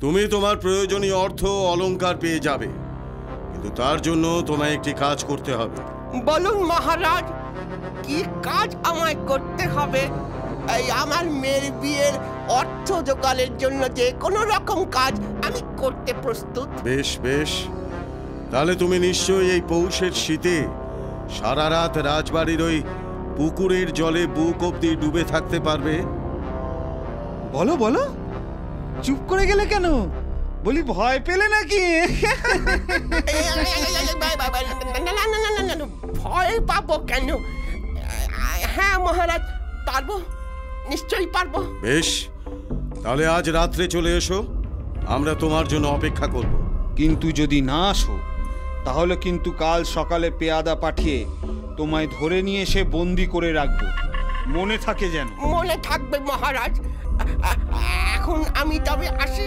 তুমি তোমার প্রয়োজনীয় অর্থ অলংকার পেয়ে যাবে, কিন্তু তার জন্য তোমায় একটি কাজ করতে হবে। বলুন মহারাজ, কি কাজ আমায় করতে হবে? এই আমার মেয়ের বিয়ের অর্থ জোগাড়ের জন্য যে কোনো রকম কাজ আমি করতে প্রস্তুত। বেশ বেশ, তাহলে তুমি নিশ্চয়ই এই পৌষের শীতে সারা রাত রাজবাড়ির ওই পুকুরের জলে বুক অব্দি ডুবে থাকতে পারবে। বলো বলো, চুপ করে গেলে কেন? বলি ভয় পেলে নাকি? ভয় পাবো কেন? হ্যাঁ মহারাজ, পারবো, নিশ্চয়ই পারবো। বেশ, তাহলে আজ রাত্রে চলে এসো, আমরা তোমার জন্য অপেক্ষা করব। কিন্তু যদি না আসো তাহলে কিন্তু কাল সকালে পেয়াদা পাঠিয়ে তোমায় ধরে নিয়ে এসে বন্দি করে রাখবো, মনে থাকে যেন। মনে থাকবে মহারাজ। এখন আমি তবে আসি।